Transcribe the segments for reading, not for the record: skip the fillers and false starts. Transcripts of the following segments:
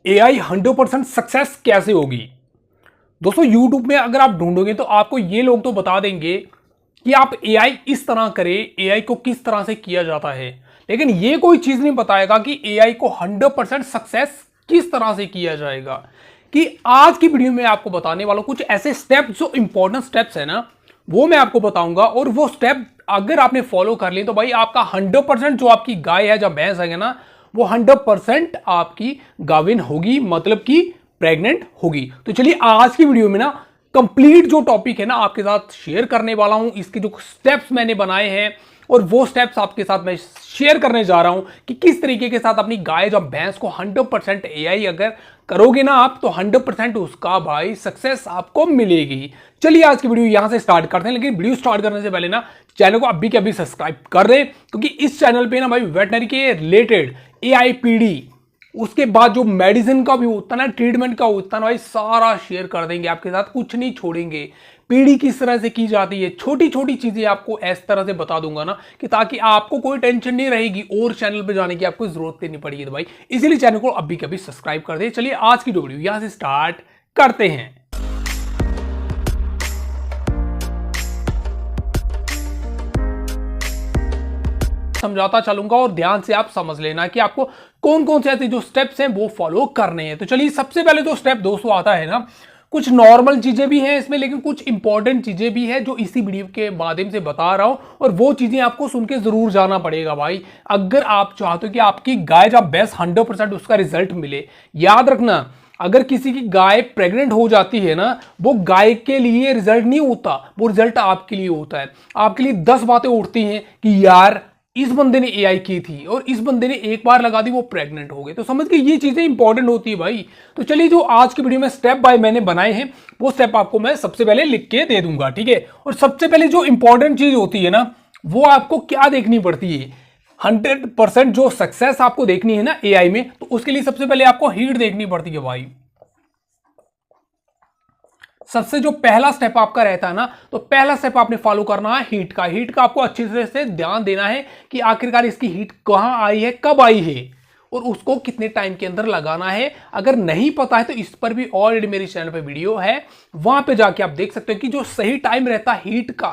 AI 100% success कैसे होगी। दोस्तों यूट्यूब में अगर आप ढूंढोगे तो आपको ये लोग तो बता देंगे कि आप एआई इस तरह करें, एआई को किस तरह से किया जाता है, लेकिन ये कोई चीज नहीं बताएगा कि एआई को 100% सक्सेस किस तरह से किया जाएगा। कि आज की वीडियो में आपको बताने वाला कुछ ऐसे स्टेप्स, जो इंपॉर्टेंट स्टेप्स है ना, वो मैं आपको बताऊंगा। और वो स्टेप अगर आपने फॉलो कर लिए तो भाई आपका 100% जो आपकी गाय है या भैंस है ना, वो 100% आपकी गाविन होगी, मतलब कि प्रेग्नेंट होगी। तो चलिए आज की वीडियो में ना कंप्लीट जो टॉपिक है ना आपके साथ शेयर करने वाला हूं। इसके जो स्टेप्स मैंने बनाए हैं और वो स्टेप्स आपके साथ मैं शेयर करने जा रहा हूं कि किस तरीके के साथ अपनी गाय या भैंस को 100% एआई अगर करोगे ना आप, तो 100% उसका भाई सक्सेस आपको मिलेगी। चलिए आज की वीडियो यहां से स्टार्ट करते हैं, लेकिन वीडियो स्टार्ट करने से पहले ना चैनल को अभी के अभी सब्सक्राइब कर दें, क्योंकि इस चैनल पे ना भाई वेटनरी के रिलेटेड एआई पीडी, उसके बाद जो मेडिसिन का भी होता है ना, ट्रीटमेंट का होता है ना भाई, सारा शेयर कर देंगे आपके साथ, कुछ नहीं छोड़ेंगे। पीढ़ी किस तरह से की जाती है, छोटी छोटी चीजें आपको इस तरह से बता दूंगा ना कि ताकि आपको कोई टेंशन नहीं रहेगी और चैनल पे जाने की आपको जरूरत नहीं पड़ेगी। तो भाई इसीलिए चैनल को अभी कभी सब्सक्राइब कर दे। चलिए आज की वीडियो यहां से स्टार्ट करते हैं। समझाता चलूंगा और ध्यान से आप समझ लेना कि आपको कौन कौन से ऐसे जो स्टेप्स हैं वो फॉलो करने हैं। तो चलिए सबसे पहले जो स्टेप दोस्तों आता है ना, कुछ नॉर्मल चीजें भी हैं इसमें, लेकिन कुछ इंपॉर्टेंट चीजें भी हैं जो इसी वीडियो के माध्यम से बता रहा हूं, और वो चीजें आपको सुन के जरूर जाना पड़ेगा भाई, अगर आप चाहते हो कि आपकी गाय या भैंस 100% उसका रिजल्ट मिले। याद रखना, अगर किसी की गाय प्रेग्नेंट हो जाती है ना, वो गाय के लिए रिजल्ट नहीं होता, वो रिजल्ट आपके लिए होता है। आपके लिए 10 बातें उठती हैं कि यार इस बंदे ने एआई की थी और इस बंदे ने एक बार लगा दी, वो प्रेग्नेंट हो गए। तो समझ के ये चीजें इंपॉर्टेंट होती है भाई। तो चलिए जो आज की वीडियो में स्टेप बाय मैंने बनाए हैं, वो स्टेप आपको मैं सबसे पहले लिख के दे दूंगा, ठीक है। और सबसे पहले जो इंपॉर्टेंट चीज होती है ना, वो आपको क्या देखनी पड़ती है, 100% जो सक्सेस आपको देखनी है ना एआई में, तो उसके लिए सबसे पहले आपको हीट देखनी पड़ती है भाई। सबसे जो पहला स्टेप आपका रहता है ना, तो पहला स्टेप आपने फॉलो करना है हीट का। हीट का आपको अच्छे से ध्यान देना है कि आखिरकार इसकी हीट कहां आई है, कब आई है, और उसको कितने टाइम के अंदर लगाना है। अगर नहीं पता है तो इस पर भी ऑलरेडी मेरे चैनल पे वीडियो है, वहां पे जाके आप देख सकते हो कि जो सही टाइम रहता है हीट का,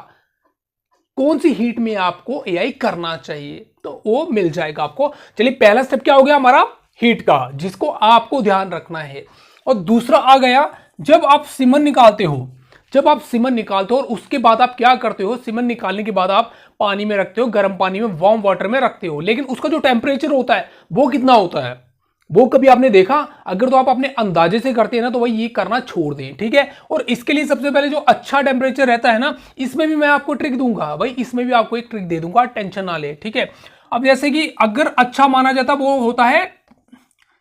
कौन सी हीट में आपको एआई करना चाहिए, तो वो मिल जाएगा आपको। चलिए पहला स्टेप क्या हो गया हमारा, हीट का, जिसको आपको ध्यान रखना है। और दूसरा आ गया, जब आप सीमन निकालते हो, जब आप सीमन निकालते हो और उसके बाद आप क्या करते हो, सीमन निकालने के बाद आप पानी में रखते हो, गर्म पानी में, वार्म वाटर में रखते हो, लेकिन उसका जो टेम्परेचर होता है वो कितना होता है, वो कभी आपने देखा? अगर तो आप अपने अंदाजे से करते हैं ना, तो भाई ये करना छोड़ दें, ठीक है। और इसके लिए सबसे पहले जो अच्छा टेम्परेचर रहता है ना, इसमें भी मैं आपको ट्रिक दूंगा भाई, इसमें भी आपको एक ट्रिक दे दूंगा, टेंशन ना ले, ठीक है। अब जैसे कि अगर अच्छा माना जाता वो होता है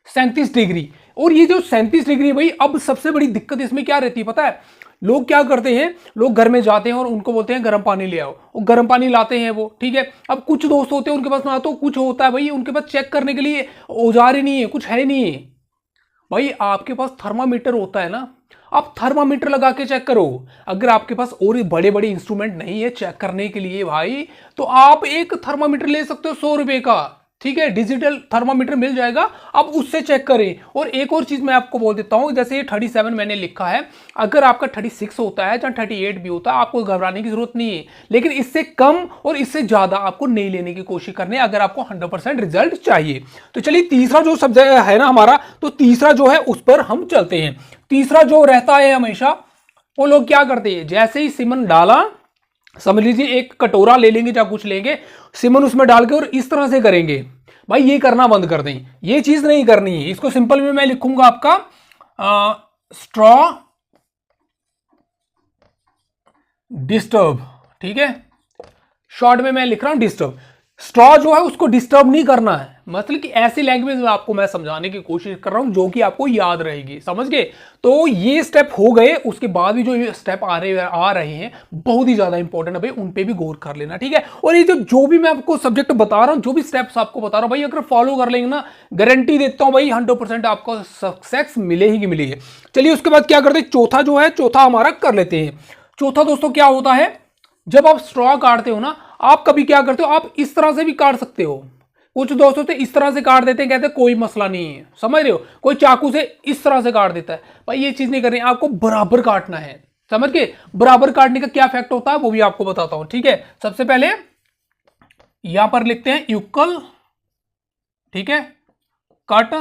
37 डिग्री, और ये जो 37 डिग्री भाई, अब सबसे बड़ी दिक्कत इसमें क्या रहती है पता है, लोग क्या करते हैं, लोग घर में जाते हैं और उनको बोलते हैं गर्म पानी ले आओ, और गर्म पानी लाते हैं वो, ठीक है। अब कुछ दोस्त होते हैं उनके पास ना तो कुछ होता है भाई, उनके पास चेक करने के लिए औजार ही नहीं है, कुछ है नहीं है भाई। आपके पास थर्मामीटर होता है ना, आप थर्मामीटर लगा के चेक करो। अगर आपके पास और बड़े बड़े इंस्ट्रूमेंट नहीं है चेक करने के लिए भाई, तो आप एक थर्मामीटर ले सकते हो 100 रुपए का, ठीक है, डिजिटल थर्मामीटर मिल जाएगा, अब उससे चेक करें। और एक और चीज मैं आपको बोल देता हूं, जैसे 37 मैंने लिखा है, अगर आपका 36 होता है या 38 भी होता है, आपको घबराने की जरूरत नहीं है, लेकिन इससे कम और इससे ज्यादा आपको नहीं लेने की कोशिश करनी है अगर आपको 100% रिजल्ट चाहिए। तो चलिए तीसरा जो सब्जेक्ट है ना हमारा, तो तीसरा जो है उस पर हम चलते हैं। तीसरा जो रहता है हमेशा, वो लोग क्या करते हैं, जैसे ही सीमन डाला, समझ लीजिए एक कटोरा ले लेंगे या कुछ लेंगे, सीमन उसमें डाल के और इस तरह से करेंगे भाई, ये करना बंद कर दें, ये चीज नहीं करनी है। इसको सिंपल में मैं लिखूंगा आपका स्ट्रॉ डिस्टर्ब, ठीक है, शॉर्ट में मैं लिख रहा हूं डिस्टर्ब। स्ट्रॉ जो है उसको डिस्टर्ब नहीं करना है, मतलब कि ऐसी लैंग्वेज में आपको मैं समझाने की कोशिश कर रहा हूं जो कि आपको याद रहेगी, समझ गए। तो ये स्टेप हो गए, उसके बाद भी जो स्टेप आ रहे हैं बहुत ही ज्यादा इंपॉर्टेंट है भाई, उन पे भी गौर कर लेना, ठीक है। और ये जो भी मैं आपको सब्जेक्ट बता रहा हूं, जो भी स्टेप्स आपको बता रहा हूं भाई, अगर फॉलो कर लेंगे ना, गारंटी देता हूं भाई 100% आपको सक्सेस मिलेगी मिलेगी। चलिए उसके बाद क्या करते हैं, चौथा जो है, चौथा हमारा कर लेते हैं। चौथा दोस्तों क्या होता है, जब आप स्ट्रॉ काटते हो ना, आप कभी क्या करते हो, आप इस तरह से भी काट सकते हो, कुछ दोस्तों से इस तरह से काट देते हैं, कहते हैं कोई मसला नहीं है, समझ रहे हो। कोई चाकू से इस तरह से काट देता है, भाई ये चीज नहीं करनी, आपको बराबर काटना है, समझ के। बराबर काटने का क्या इफेक्ट होता है वो भी आपको बताता हूं, ठीक है। सबसे पहले यहां पर लिखते हैं इक्वल, ठीक है, कट,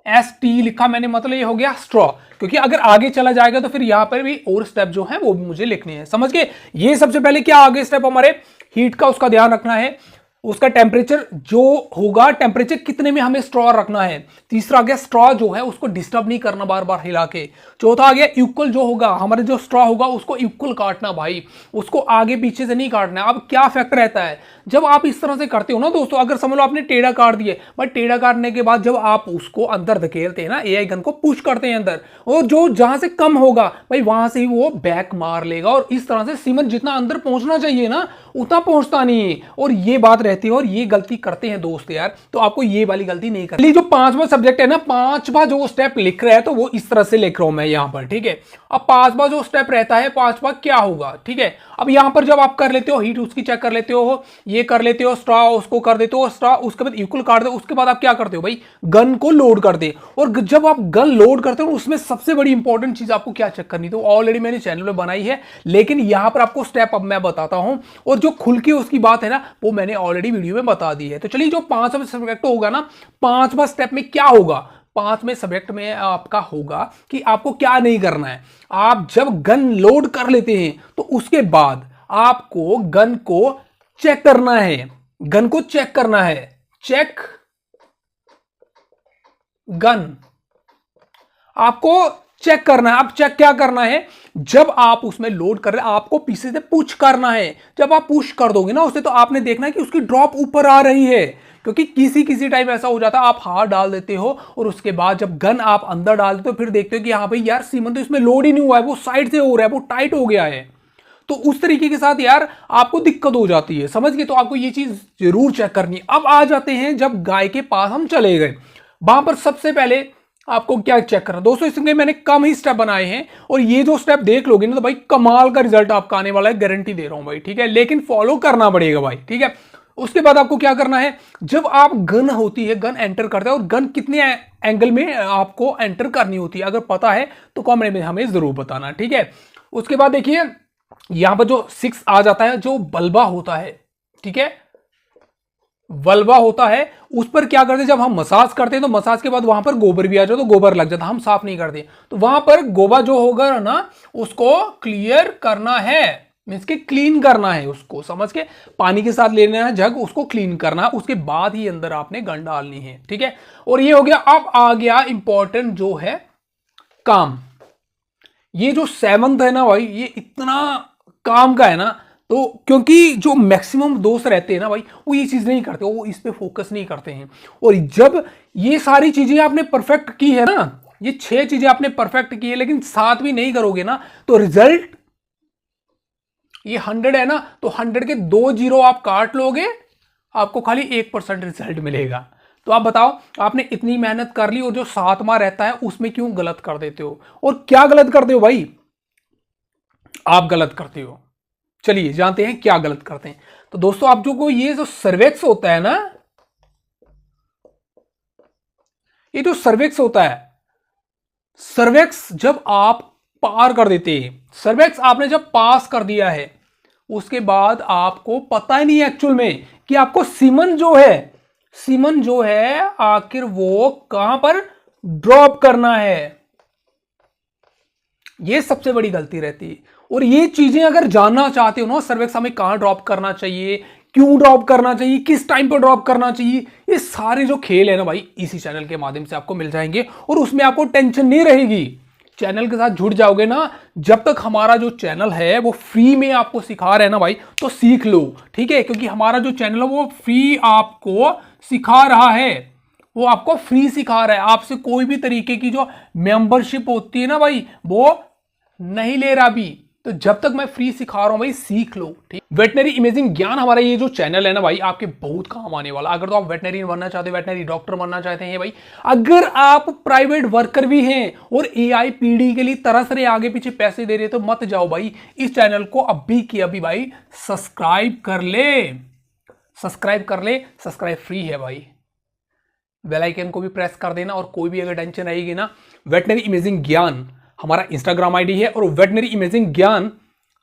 ST लिखा मैंने, मतलब ये हो गया स्ट्रॉ, क्योंकि अगर आगे चला जाएगा तो फिर यहां पर भी और स्टेप जो है वो भी मुझे लिखने हैं, समझ के। ये सबसे पहले क्या आगे स्टेप हमारे हीट का, उसका ध्यान रखना है, उसका टेम्परेचर जो होगा, टेम्परेचर कितने में हमें स्ट्रॉ रखना है। तीसरा आ गया स्ट्रॉ जो है उसको डिस्टर्ब नहीं करना बार बार हिला के। चौथा आ गया इक्वल, जो होगा हमारे जो स्ट्रॉ होगा उसको इक्वल काटना भाई, उसको आगे पीछे से नहीं काटना। अब क्या फैक्ट रहता है जब आप इस तरह से करते हो ना दोस्तों, अगर समझ लो आपने टेढ़ा काट दिए, बट टेढ़ा काटने के बाद जब आप उसको अंदर धकेलते हैं ना, AI गन को पुश करते हैं अंदर, और जो जहां से कम होगा भाई वहां से ही वो बैक मार लेगा, और इस तरह से सीमेंट जितना अंदर पहुंचना चाहिए ना उतना पहुंचता नहीं है, और ये बात रहती है, और ये गलती करते हैं दोस्त यार। तो आपको ये वाली गलती नहीं करनी। जो 5वां सब्जेक्ट है ना, 5वां जो स्टेप लिख रहा है तो वो इस तरह से लिख रहा हूं मैं यहां पर, ठीक है। अब 5वां जो स्टेप रहता है, 5वां क्या होगा, ठीक है। अब यहां पर जब आप कर लेते हो हीट, उसकी चेक कर लेते हो, ये कर लेते हो स्ट्रॉ, उसको कर देते हो स्ट्रॉ, उसके बाद इक्वल काट दो, उसके बाद आप क्या करते हो भाई, गन को लोड कर दे। और जब आप गन लोड करते हो उसमें सबसे बड़ी इंपॉर्टेंट चीज आपको क्या चेक करनी, तो ऑलरेडी मैंने चैनल में बनाई है, लेकिन यहां पर आपको स्टेप अब मैं बताता हूं, और जो खुल के उसकी बात है ना वो मैंने ऑलरेडी वीडियो में बता दी है। तो चलिए जो 5वां सब्जेक्ट होगा ना, 5वां स्टेप में क्या होगा, 5वें सब्जेक्ट में आपका होगा कि आपको क्या नहीं करना है। आप जब गन लोड कर लेते हैं तो उसके बाद आपको गन को चेक करना है, गन को चेक करना है, चेक गन आपको चेक करना है। अब चेक क्या करना है, जब आप उसमें लोड कर रहे हैं आपको पीछे से पुश करना है। जब आप पुश कर दोगे ना उसे, तो आपने देखना है कि उसकी ड्रॉप ऊपर आ रही है, क्योंकि किसी टाइम ऐसा हो जाता है आप हाथ डाल देते हो और उसके बाद जब गन आप अंदर डाल देते हो फिर देखते हो कि हाँ भाई यार सीमन तो इसमें लोड ही नहीं हुआ है, वो साइड से हो रहा है, वो टाइट हो गया है। तो उस तरीके के साथ यार आपको दिक्कत हो जाती है, समझ गए। तो आपको ये चीज जरूर चेक करनी है। अब आ जाते हैं जब गाय के पास हम चले गए, वहां पर सबसे पहले आपको क्या चेक करना दोस्तों, इसमें मैंने कम ही स्टेप बनाए हैं, और ये जो स्टेप देख लोगे ना तो भाई कमाल का रिजल्ट आपका आने वाला है, गारंटी दे रहा हूं भाई, ठीक है। लेकिन फॉलो करना पड़ेगा भाई, ठीक है। उसके बाद आपको क्या करना है, जब आप गन होती है, गन एंटर करते हैं, और गन कितने एंगल में आपको एंटर करनी होती है, अगर पता है तो कमेंट में हमें जरूर बताना, ठीक है। उसके बाद देखिए यहां पर जो 6 आ जाता है, जो बल्बा होता है, ठीक है, वल्वा होता है, उस पर क्या करते हैं, जब हम मसाज करते हैं तो मसाज के बाद वहां पर गोबर भी आ जाता है, तो गोबर लग जाता है, हम साफ नहीं करते, तो वहां पर गोबा जो होगा ना उसको क्लियर करना है, मींस के क्लीन करना है उसको, समझ के। पानी के साथ लेना है जग, उसको क्लीन करना है, उसके बाद ही अंदर आपने गन डालनी है, ठीक है। और ये हो गया। अब आ गया इंपॉर्टेंट जो है काम। ये जो 7th है ना भाई, ये इतना काम का है ना, तो क्योंकि जो मैक्सिमम दोस्त रहते हैं ना भाई वो ये चीज नहीं करते, वो इस पे फोकस नहीं करते हैं। और जब ये सारी चीजें आपने परफेक्ट की है ना, ये 6 चीजें आपने परफेक्ट की है, लेकिन 7 भी नहीं करोगे ना तो रिजल्ट, ये 100 है ना, तो 100 के 2 जीरो आप काट लोगे, आपको खाली 1% रिजल्ट मिलेगा। तो आप बताओ, आपने इतनी मेहनत कर ली और जो 7वां रहता है उसमें क्यों गलत कर देते हो, और क्या गलत करते हो भाई, आप गलत करते हो। चलिए जानते हैं क्या गलत करते हैं। तो दोस्तों आप जो को ये जो सर्वेक्स होता है ना, ये जो सर्वेक्स होता है, सर्वेक्स जब आप पार कर देते हैं, सर्वेक्स आपने जब पास कर दिया है उसके बाद आपको पता ही नहीं है एक्चुअल में कि आपको सीमन जो है आखिर वो कहां पर ड्रॉप करना है। ये सबसे बड़ी गलती रहती है। और ये चीजें अगर जानना चाहते हो ना, सर्वेक्स हमें कहां ड्रॉप करना चाहिए, क्यों ड्रॉप करना चाहिए, किस टाइम पर ड्रॉप करना चाहिए, ये सारे जो खेल है ना भाई इसी चैनल के माध्यम से आपको मिल जाएंगे, और उसमें आपको टेंशन नहीं रहेगी। चैनल के साथ जुड़ जाओगे ना, जब तक हमारा जो चैनल है वो फ्री में आपको सिखा रहे हैं ना भाई, तो सीख लो, ठीक है। क्योंकि हमारा जो चैनल है वो फ्री आपको सिखा रहा है, वो आपको फ्री सिखा रहा है, आपसे कोई भी तरीके की जो मेंबरशिप होती है ना भाई वो नहीं ले रहा भी। तो जब तक मैं फ्री सिखा रहा हूं भाई सीख लो, ठीक। वेटनरी इमेजिंग ज्ञान हमारा ये जो चैनल है ना भाई आपके बहुत काम आने वाला। अगर तो आप वेटनरी बनना चाहते हो, वेटनरी डॉक्टर बनना चाहते हैं भाई, अगर आप प्राइवेट वर्कर भी हैं और AI PD के लिए तरस रहे, आगे पीछे पैसे दे रहे, तो मत जाओ भाई, इस चैनल को अभी की अभी भाई सब्सक्राइब कर ले, सब्सक्राइब कर ले, सब्सक्राइब फ्री है भाई। बेल आइकन को भी प्रेस कर देना। और कोई भी अगर टेंशन रहेगी ना, वेटनरी इमेजिंग ज्ञान हमारा इंस्टाग्राम आईडी है और वेटनरी इमेजिंग ज्ञान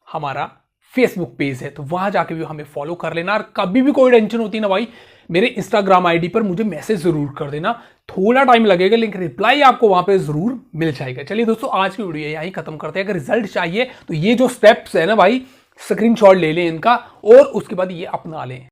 हमारा फेसबुक पेज है, तो वहां जाके भी हमें फॉलो कर लेना। और कभी भी कोई टेंशन होती है ना भाई, मेरे इंस्टाग्राम आईडी पर मुझे मैसेज जरूर कर देना। थोड़ा टाइम लगेगा लेकिन रिप्लाई आपको वहां पे जरूर मिल जाएगा। चलिए दोस्तों, आज की वीडियो यहीं खत्म करते हैं। अगर रिजल्ट चाहिए तो ये जो स्टेप्स है ना भाई, स्क्रीनशॉट ले लें इनका और उसके बाद ये अपना लें।